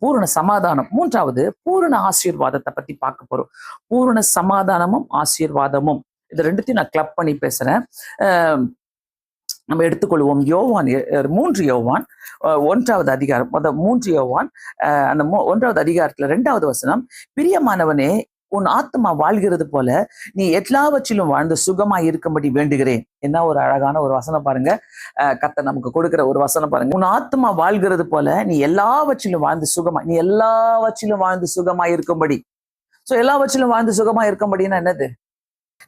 பூரண சமாதானம், 3வது பூரண ஆசீர்வாதத்தை பத்தி பார்க்க போறோம். பூரண சமாதானமும் ஆசீர்வாதமும், இது ரெண்டுத்தையும் நான் கிளப் பண்ணி பேசுறேன். நம்ம எடுத்துக்கொள்வோம். யோவான் 3 யோவான் 1வது அதிகாரம், 3 யோவான் அந்த 1வது அதிகாரத்துல 2வது வசனம், பிரியமானவனே உன் ஆத்மா வாழ்கிறது போல நீ எல்லாவற்றிலும் வாழ்ந்து சுகமாய் இருக்கும்படி வேண்டுகிறேன். என்ன ஒரு அழகான ஒரு வசனம் பாருங்க. கர்த்தர் நமக்கு கொடுக்கிற ஒரு வசனம் பாருங்க. உன் ஆத்மா வாழ்கிறது போல நீ எல்லாவற்றிலும் வாழ்ந்து சுகமாய், நீ எல்லாவற்றிலும் வாழ்ந்து சுகமாய் இருக்கும்படி. சோ எல்லாவற்றிலும் வாழ்ந்து சுகமாய் இருக்கும்படின்னா என்னது?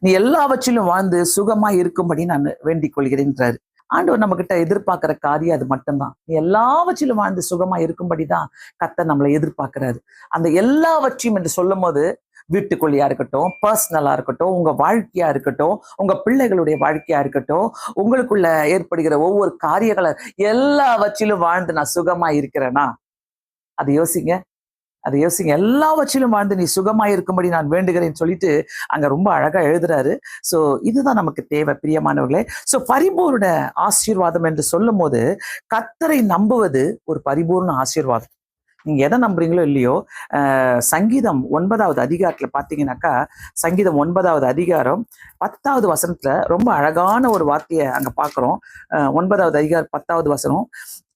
நீ எல்லாவற்றிலும் வாழ்ந்து சுகமாய் இருக்கும்படி நான் வேண்டிக் கொள்கிறேன்றாரு. ஆண்டவர் நம்ம கிட்ட எதிர்பார்க்கிற காரியம் அது மட்டும்தான். நீ எல்லாவற்றிலும் வாழ்ந்து சுகமா இருக்கும்படிதான் கர்த்தர் நம்மளை எதிர்பார்க்கிறாரு. அந்த எல்லாவற்றையும் என்று சொல்லும் போது வீட்டுக்குள்ளேயா இருக்கட்டும், பர்சனலா இருக்கட்டும், உங்க வாழ்க்கையா இருக்கட்டும், உங்க பிள்ளைகளுடைய வாழ்க்கையா இருக்கட்டும், உங்களுக்குள்ள ஏற்படுகிற ஒவ்வொரு காரியங்களை எல்லாவற்றிலும் வாழ்ந்து நான் சுகமா இருக்கிறேனா? அதை யோசிங்க. அதை யோசிங்க. எல்லாவற்றிலும் வாழ்ந்து நீ சுகமாய் இருக்கும்படி நான் வேண்டுகிறேன்னு சொல்லிட்டு அங்க ரொம்ப அழகா எழுதுறாரு. சோ இதுதான் நமக்கு தேவை பிரியமானவர்களே. சோ பரிபூர்ண ஆசீர்வாதம் என்று சொல்லும் போது கர்த்தரை நம்புவது ஒரு பரிபூர்ண ஆசீர்வாதம். நீங்க எதை நம்புறீங்களோ இல்லையோ, சங்கீதம் 9வது அதிகாரத்துல பாத்தீங்கன்னாக்கா, சங்கீதம் 9வது அதிகாரம் 10வது வசனத்துல ரொம்ப அழகான ஒரு வார்த்தையை அங்க பாக்குறோம். 9வது அதிகாரம் 10வது வசனம்,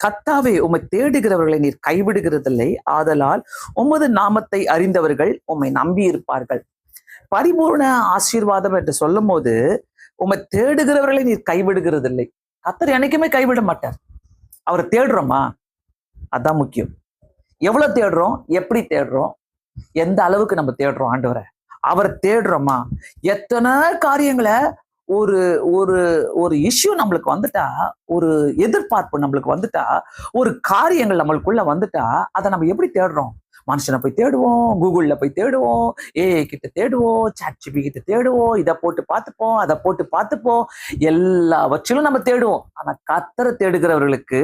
கர்த்தாவே உம்மை தேடுகிறவர்களை நீர் கைவிடுகிறதில்லை, ஆதலால் உமது நாமத்தை அறிந்தவர்கள் உம்மை நம்பி இருப்பார்கள். பரிபூர்ண ஆசீர்வாதம் என்று சொல்லும் போது உம்மை தேடுகிறவர்களை நீர் கைவிடுகிறதில்லை. கர்த்தர் என்னைக்குமே கைவிட மாட்டார். அவரை தேடுறோமா? அதான் முக்கியம். எவ்வளவு தேடுறோம், எப்படி தேடுறோம், எந்த அளவுக்கு நம்ம தேடுறோம் ஆண்டவரை, அவரை தேடுறோமா? எத்தனை காரியங்களை ஒரு ஒரு ஒரு இஷ்யூ நம்மளுக்கு வந்துட்டா, ஒரு எதிர்பார்ப்பு நம்மளுக்கு வந்துட்டா, ஒரு காரியங்கள் நம்மளுக்குள்ள வந்துட்டா, அதை நம்ம எப்படி தேடுறோம்? மனுஷனை போய் தேடுவோம், கூகுள்ல போய் தேடுவோம், ஏஐ கிட்ட தேடுவோம், சாட்ஜிபி கிட்ட தேடுவோம், இதை போட்டு பார்த்துப்போம், அதை போட்டு பார்த்துப்போம், எல்லாவற்றிலும் நம்ம தேடுவோம். ஆனா கர்த்தரை தேடுகிறவர்களுக்கு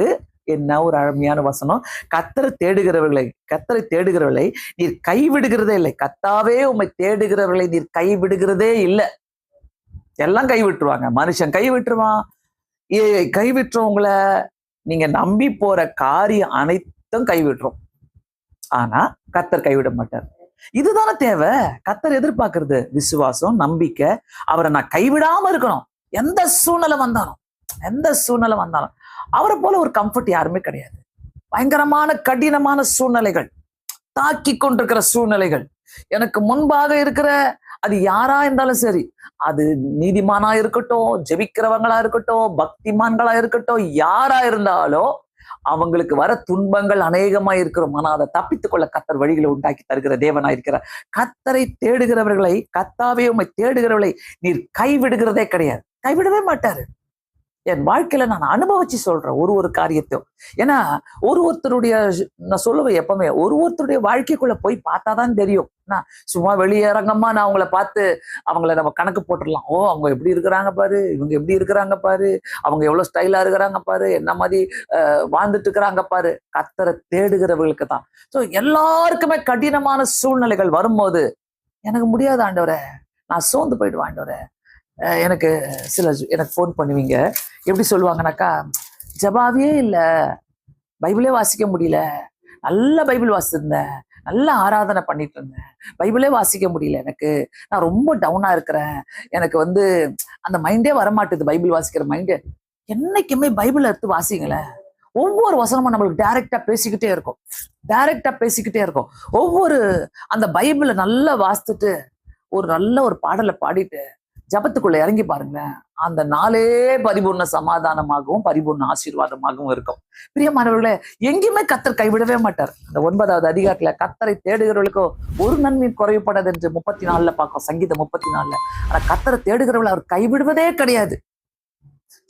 என்ன ஒரு அருமையான வசனம். கர்த்தரை தேடுகிறவர்களை நீர் கைவிடுகிறதே இல்லை. கர்த்தாவே உம்மை தேடுகிறவர்களை நீர் கைவிடுகிறதே இல்லை. எல்லாம் கைவிட்டுருவாங்க. மனுஷன் கைவிட்டுருவான், கைவிட்டுறவங்கள நீங்க நம்பி போற காரியம் அனைத்தும் கைவிட்டுரும். ஆனா கர்த்தர் கைவிட மாட்டார். இதுதானே தேவை. கர்த்தர் எதிர்பார்க்கிறது விசுவாசம், நம்பிக்கை. அவரை நான் கைவிடாம இருக்கணும். எந்த சூழ்நிலை வந்தாலும் அவரை போல ஒரு கம்ஃபர்ட் யாருமே கிடையாது. பயங்கரமான கடினமான சூழ்நிலைகள், தாக்கி கொண்டிருக்கிற சூழ்நிலைகள், எனக்கு முன்பாக இருக்கிற அது யாரா இருந்தாலும் சரி, அது நீதிமானா இருக்கட்டும், ஜெபிக்கிறவங்களா இருக்கட்டும், பக்திமான்களா இருக்கட்டும், யாரா இருந்தாலும் அவங்களுக்கு வர துன்பங்கள் அநேகமா இருக்கிறோம். ஆனா அதை தப்பித்துக் கொள்ள கர்த்தர் வழிகளை உண்டாக்கி தருகிற தேவனா இருக்கிறார். கர்த்தரை தேடுகிறவர்களை, கர்த்தாவே உம்மை தேடுகிறவர்களை நீர் கைவிடுகிறதே கிடையாது. கைவிடவே மாட்டாரு. என் வாழ்க்கையில நான் அனுபவிச்சு சொல்றேன் ஒரு காரியத்தையும். ஏன்னா ஒருத்தருடைய, நான் சொல்லுவேன் எப்பவுமே, ஒருத்தருடைய வாழ்க்கைக்குள்ள போய் பார்த்தாதான் தெரியும். சும்மா வெளியேறங்கம்மா நான் அவங்கள பார்த்து அவங்கள நம்ம கணக்கு போட்டுடலாம். ஓ அவங்க எப்படி இருக்கிறாங்க பாரு, இவங்க எப்படி இருக்கிறாங்க பாரு, அவங்க எவ்வளவு ஸ்டைலா இருக்கிறாங்க பாரு, என்ன மாதிரி வாழ்ந்துட்டு இருக்கிறாங்க பாரு. கர்த்தரை தேடுகிறவர்களுக்கு தான். ஸோ எல்லாருக்குமே கடினமான சூழ்நிலைகள் வரும்போது எனக்கு முடியாது ஆண்டவரே, நான் சோர்ந்து போயிடுவேன் ஆண்டவரே. எனக்கு எனக்கு ஃபோன் பண்ணுவீங்க. எப்படி சொல்லுவாங்கனாக்கா, ஜபாவே இல்லை, பைபிளே வாசிக்க முடியல, நல்ல பைபிள் வாசிச்சிருந்தேன், நல்ல ஆராதனை பண்ணிட்டு இருந்தேன், பைபிளே வாசிக்க முடியல, எனக்கு நான் ரொம்ப டவுனா இருக்கிறேன், எனக்கு அந்த மைண்டே வரமாட்டுது, பைபிள் வாசிக்கிற மைண்டே. என்னைக்குமே பைபிள் எடுத்து வாசிங்களேன். ஒவ்வொரு வசனமும் நம்மளுக்கு டைரக்டா பேசிக்கிட்டே இருக்கும். ஒவ்வொரு அந்த பைபிளை நல்லா வாசித்துட்டு நல்ல ஒரு பாடலை பாடிட்டு ஜபத்துக்குள்ள இறங்கி பாருங்களேன். அந்த நாளே பரிபூர்ண சமாதானமாகவும் பரிபூர்ண ஆசீர்வாதமாகவும் இருக்கும். பிரியமானவர்களே, எங்கேயுமே கர்த்தர் கைவிடவே மாட்டார். அந்த 9வது அதிகாரத்துல கர்த்தரை தேடுகிறவர்களுக்கோ ஒரு நன்மை குறைவுபடாது என்று 34ல பார்க்கும், சங்கீதம் 34ல. ஆனா கர்த்தரை தேடுகிறவர்கள் அவர் கைவிடுவதே கிடையாது.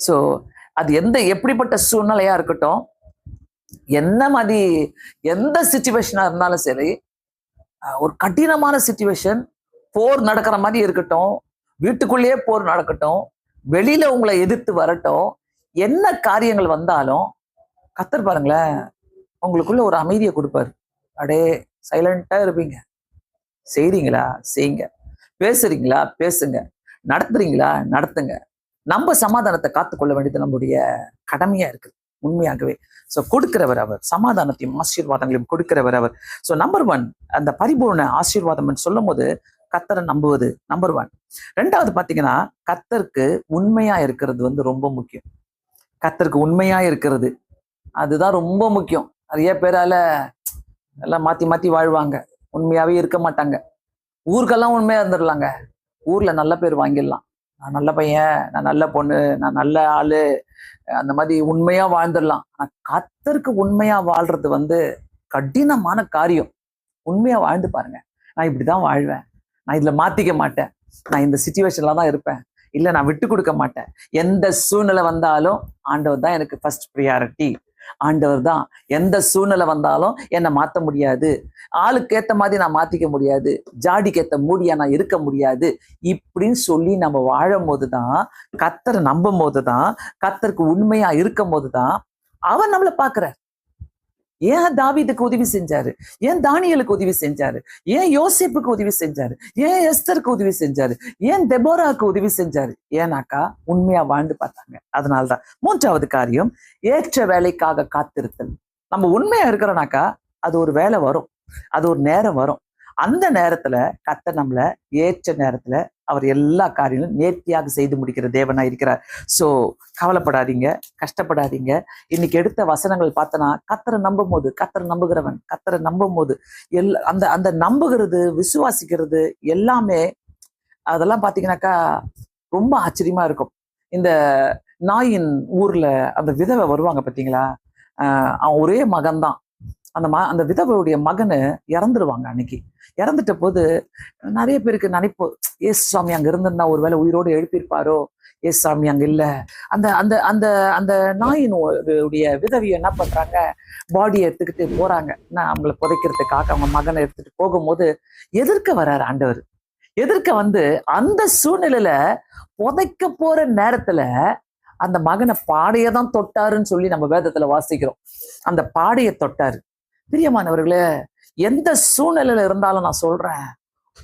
சோ அது எப்படிப்பட்ட சூழ்நிலையா இருக்கட்டும், எந்த சிச்சுவேஷனா இருந்தாலும் சரி, ஒரு கடினமான சிச்சுவேஷன், போர் நடக்கிற மாதிரி இருக்கட்டும், வீட்டுக்குள்ளேயே போர் நடக்கட்டும், வெளியில உங்களை எதிர்த்து வரட்டும், என்ன காரியங்கள் வந்தாலும் கர்த்தர் பாருங்களேன் உங்களுக்குள்ள ஒரு அமைதியை கொடுப்பாரு. அப்படியே சைலண்டா இருப்பீங்க. செய்றீங்களா செய்யுங்க, பேசுறீங்களா பேசுங்க, நடத்துறீங்களா நடத்துங்க. நம்ம சமாதானத்தை காத்துக்கொள்ள வேண்டியது நம்முடைய கடமையா இருக்குது உண்மையாகவே. சோ கொடுக்கிறவர் அவர், சமாதானத்தையும் ஆசீர்வாதங்களையும் கொடுக்கிறவர் அவர். சோ நம்பர் 1, அந்த பரிபூர்ண ஆசீர்வாதம் சொல்லும் போது கர்த்தரை நம்புவது நம்பர் 1. 2வது பாத்தீங்கன்னா, கர்த்தருக்கு உண்மையா இருக்கிறது ரொம்ப முக்கியம். கர்த்தருக்கு உண்மையா இருக்கிறது அதுதான் ரொம்ப முக்கியம். நிறைய பேரால எல்லாம் மாத்தி வாழ்வாங்க, உண்மையாவே இருக்க மாட்டாங்க. ஊருக்கெல்லாம் உண்மையா இருந்துடலாங்க, ஊர்ல நல்ல பேர் வாங்கிடலாம். நான் நல்ல பையன், நான் நல்ல பொண்ணு, நான் நல்ல ஆளு, அந்த மாதிரி உண்மையா வாழ்ந்துடலாம். ஆனா கர்த்தருக்கு உண்மையா வாழ்றது கடினமான காரியம். உண்மையா வாழ்ந்து பாருங்க. நான் இப்படிதான் வாழ்வேன், நான் இதுல மாத்திக்க மாட்டேன், நான் இந்த சிச்சுவேஷன்ல தான் இருப்பேன், இல்ல நான் விட்டு கொடுக்க மாட்டேன், எந்த சூழ்நிலை வந்தாலும் ஆண்டவர் தான் எனக்கு ஃபர்ஸ்ட் ப்ரியாரிட்டி. ஆண்டவர் தான். எந்த சூழ்நிலை வந்தாலும் என்னை மாத்த முடியாது, ஆளுக்கு ஏத்த மாதிரி நான் மாத்திக்க முடியாது, ஜாடிக்கு ஏத்த மூடியா நான் இருக்க முடியாது இப்படின்னு சொல்லி நம்ம வாழும் போதுதான், கர்த்தரை நம்பும் போதுதான், கர்த்தருக்கு உண்மையா இருக்கும் போதுதான் அவர் நம்மளை பாக்குறார். ஏன் தாவீதுக்கு உதவி செஞ்சாரு, ஏன் தானியலுக்கு உதவி செஞ்சாரு, ஏன் யோசேப்புக்கு உதவி செஞ்சாரு, ஏன் எஸ்தருக்கு உதவி செஞ்சாரு, ஏன் தெபோராவுக்கு உதவி செஞ்சாரு? ஏன்னாக்கா உண்மையா வாழ்ந்து பார்த்தாங்க. அதனால்தான். மூன்றாவது காரியம், ஏற்ற வேலைக்காக காத்திருத்தல். நம்ம உண்மையா இருக்கிறோம்னாக்கா அது ஒரு வேலை வரும், அது ஒரு நேரம் வரும். அந்த நேரத்துல கர்த்தர் நம்மள ஏற்ற நேரத்துல அவர் எல்லா காரியங்களும் நேர்த்தியாக செய்து முடிக்கிற தேவனா இருக்கிறார். சோ கவலைப்படாதீங்க, கஷ்டப்படாதீங்க. இன்னைக்கு எடுத்த வசனங்கள் பார்த்தனா, கர்த்தரை நம்பும் போது, கர்த்தரை நம்புகிறவன் கர்த்தரை நம்பும் போது அந்த அந்த நம்புகிறது, விசுவாசிக்கிறது எல்லாமே அதெல்லாம் பாத்தீங்கன்னாக்கா ரொம்ப ஆச்சரியமா இருக்கும். இந்த நாயின் ஊர்ல அந்த விதவை வருவாங்க பாத்தீங்களா, அவன் ஒரே மகன்தான். அந்த விதவையுடைய மகனு இறந்துருவாங்க. அன்னைக்கு இறந்துட்ட போது நிறைய பேருக்கு நினைப்பு, ஏசு சாமி அங்க இருந்திருந்தா ஒருவேளை உயிரோடு எழுப்பியிருப்பாரோ, ஏசு சாமி அங்க இல்ல. அந்த அந்த அந்த அந்த நாயினுடைய விதவியை என்ன பண்றாங்க, பாடியை எடுத்துக்கிட்டு போறாங்க. அவங்களை புதைக்கிறதுக்காக அவங்க மகனை எடுத்துட்டு போகும்போது எதிர்க்க வர்றாரு ஆண்டவர். எதிர்க்க வந்து அந்த சூழ்நிலையில புதைக்க போற நேரத்துல அந்த மகனை பாடையதான் தொட்டாருன்னு சொல்லி நம்ம வேதத்துல வாசிக்கிறோம். அந்த பாடையை தொட்டாரு. பிரியமானவர்களே, எந்த சூழ்நிலையில இருந்தாலும் நான் சொல்றேன்,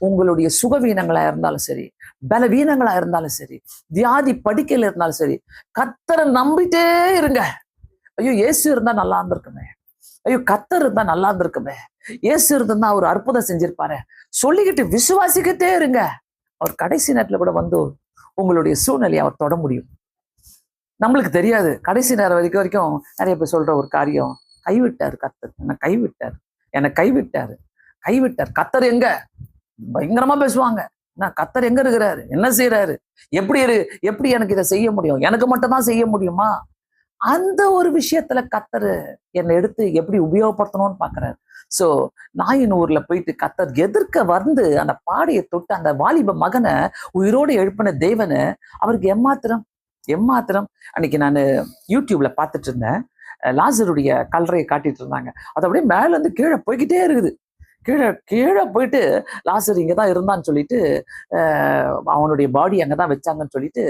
உங்களுடைய சுகவீனங்களா இருந்தாலும் சரி, பலவீனங்களா இருந்தாலும் சரி, வியாதி படுக்கையில இருந்தாலும் சரி, கர்த்தரை நம்பிட்டே இருங்க. ஐயோ இயேசு இருந்தா நல்லா இருந்திருக்குமே, ஐயோ கர்த்தர் இருந்தா நல்லா இருந்திருக்குமே, இயேசு இருந்தா அவர் அற்புதம் செஞ்சிருப்பாரு சொல்லிக்கிட்டு விசுவாசிக்கிட்டே இருங்க. அவர் கடைசி நேரத்துல கூட வந்து உங்களுடைய சூழ்நிலையை அவர் தொட முடியும். நம்மளுக்கு தெரியாது. கடைசி நேரம் வரைக்கும் நிறைய பேர் சொல்ற ஒரு காரியம், கைவிட்டாரு கர்த்தர், என்னை கைவிட்டார். கர்த்தர் எங்க? பயங்கரமா பேசுவாங்க. கர்த்தர் எங்க இருக்கிறாரு, என்ன செய்யறாரு, எப்படி எனக்கு இதை செய்ய முடியும், எனக்கு மட்டும் தான் செய்ய முடியுமா? அந்த ஒரு விஷயத்துல கர்த்தர் என்னை எடுத்து எப்படி உபயோகப்படுத்தணும்னு பாக்குறாரு. சோ நாயின் ஊர்ல போயிட்டு கர்த்தர் எதிர்க்க வந்து அந்த பாடையை தொட்டு அந்த வாலிப மகனை உயிரோடு எழுப்பின தேவனு அவருக்கு எம்மாத்திரம். அன்னைக்கு நான் யூடியூப்ல பார்த்துட்டு இருந்தேன். லாசருடைய கல்லறையை காட்டிட்டு இருந்தாங்க. அது அப்படியே மேல இருந்து கீழே போய்கிட்டே இருக்குது. கீழே போயிட்டு லாசர் இங்கதான் இருந்தான்னு சொல்லிட்டு அவனுடைய பாடி அங்கதான் வச்சாங்கன்னு சொல்லிட்டு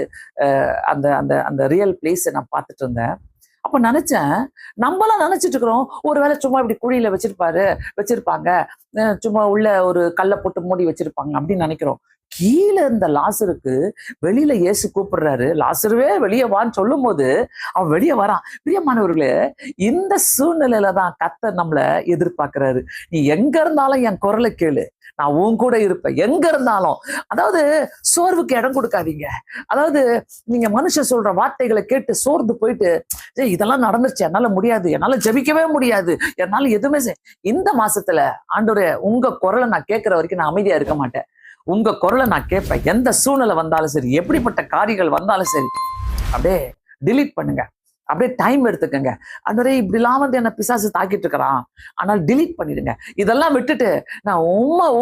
அந்த அந்த அந்த ரியல் பிளேஸை நான் பார்த்துட்டு இருந்தேன். அப்ப நினைச்சேன், நம்மளாம் நினைச்சிட்டு இருக்கிறோம் ஒருவேளை சும்மா இப்படி குழியில வச்சிருப்பாங்க, சும்மா உள்ள ஒரு கல்லை போட்டு மூடி வச்சிருப்பாங்க அப்படின்னு நினைக்கிறோம். கீழே இருந்த லாசருக்கு வெளியில இயேசு கூப்பிடுறாரு, லாசருவே வெளியே வான்னு சொல்லும் போது அவன் வெளியே வரான். பிரியமானவர்களே, இந்த சூழ்நிலையில தான் கர்த்தர் நம்மளை எதிர்பார்க்கிறாரு. நீ எங்க இருந்தாலும் என் குரலை கேளு, நான் உன் கூட இருப்பேன் எங்க இருந்தாலும். அதாவது சோர்வுக்கு இடம் கொடுக்காதீங்க. அதாவது நீங்க மனுஷன் சொல்ற வார்த்தைகளை கேட்டு சோர்ந்து போயிட்டு, இதெல்லாம் நடந்துருச்சு, என்னால முடியாது, என்னால ஜெபிக்கவே முடியாது, என்னால எதுவுமே இந்த மாசத்துல ஆண்டவரே உங்க குரலை நான் கேட்கிற வரைக்கும் நான் அமைதியா இருக்க மாட்டேன். உங்க குரலை நான் கேட்பேன். எந்த சூழ்நிலை வந்தாலும் சரி, எப்படிப்பட்ட காரியங்கள் வந்தாலும் சரி, அப்படியே டிலீட் பண்ணுங்க, அப்படியே டைம் எடுத்துக்கங்க. ஆண்டவரே இப்படிலாம் வந்து என்ன பிசாசு தாக்கிட்டு இருக்கிறான், ஆனால் டிலீட் பண்ணிடுங்க. இதெல்லாம் விட்டுட்டு நான்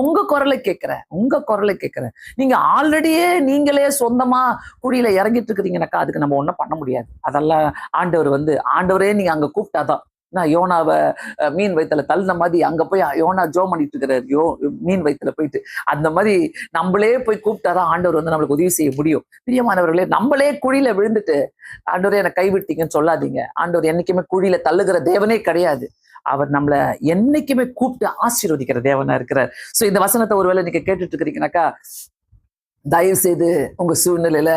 உங்க குரலை கேட்கிறேன். நீங்க ஆல்ரெடியே நீங்களே சொந்தமா குழியில இறங்கிட்டு இருக்கிறீங்கன்னாக்கா அதுக்கு நம்ம ஒண்ணும் பண்ண முடியாது. அதெல்லாம் ஆண்டவர் வந்து, ஆண்டவரே நீங்க அங்க கூப்பிட்டாதான். நான் யோனாவை மீன் வயிற்றுல தள்ளின மாதிரி அங்க போய் யோனா ஜோம் பண்ணிட்டு இருக்கிறார், மீன் வயிற்றுல போயிட்டு. அந்த மாதிரி நம்மளே போய் கூப்பிட்டாதான் ஆண்டவர் வந்து நம்மளுக்கு உதவி செய்ய முடியும். பிரியமானவர்களே, நம்மளே குழியில விழுந்துட்டு ஆண்டவரே என்னை கைவிட்டீங்கன்னு சொல்லாதீங்க. ஆண்டவர் என்னைக்குமே குழியில தள்ளுகிற தேவனே கிடையாது. அவர் நம்மளை என்னைக்குமே கூப்பிட்டு ஆசீர்வதிக்கிற தேவனா இருக்கிறார். சோ இந்த வசனத்தை ஒருவேளை நீங்க கேட்டுட்டு இருக்கிறீங்கன்னாக்கா, தயவு செய்து உங்க சூழ்நிலையில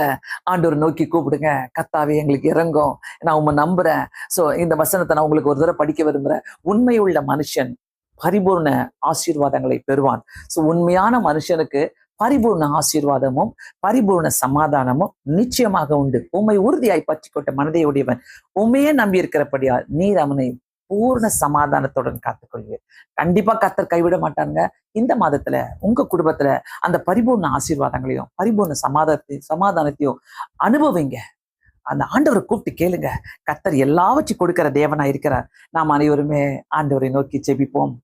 ஆண்டவர் நோக்கி கூப்பிடுங்க. கர்த்தாவே எங்களுக்கு இறங்கும், நான் உண்மை நம்புறேன். சோ இந்த வசனத்தை நான் உங்களுக்கு ஒரு தடவை படிக்க விரும்புறேன். உண்மையுள்ள மனுஷன் பரிபூர்ண ஆசீர்வாதங்களை பெறுவான். சோ உண்மையான மனுஷனுக்கு பரிபூர்ண ஆசீர்வாதமும் பரிபூர்ண சமாதானமும் நிச்சயமாக உண்டு. உண்மை உறுதியாய் பற்றி கொண்ட மனதை உடையவன் உண்மையே நம்பி இருக்கிறபடியால் நீர் அவனை பூர்ண சமாதானத்துடன் காத்துக்கொள்வீர். கண்டிப்பா கர்த்தர் கைவிட மாட்டாங்க. இந்த மாதத்துல உங்க குடும்பத்துல அந்த பரிபூர்ண ஆசீர்வாதங்களையும் பரிபூர்ண சமாதானத்தையும் அனுபவிங்க. அந்த ஆண்டவரை கூப்பிட்டு கேளுங்க. கர்த்தர் எல்லாவற்றையும் கொடுக்கிற தேவனா இருக்கிறார். நாம் அனைவருமே ஆண்டவரை நோக்கி ஜெபிப்போம்.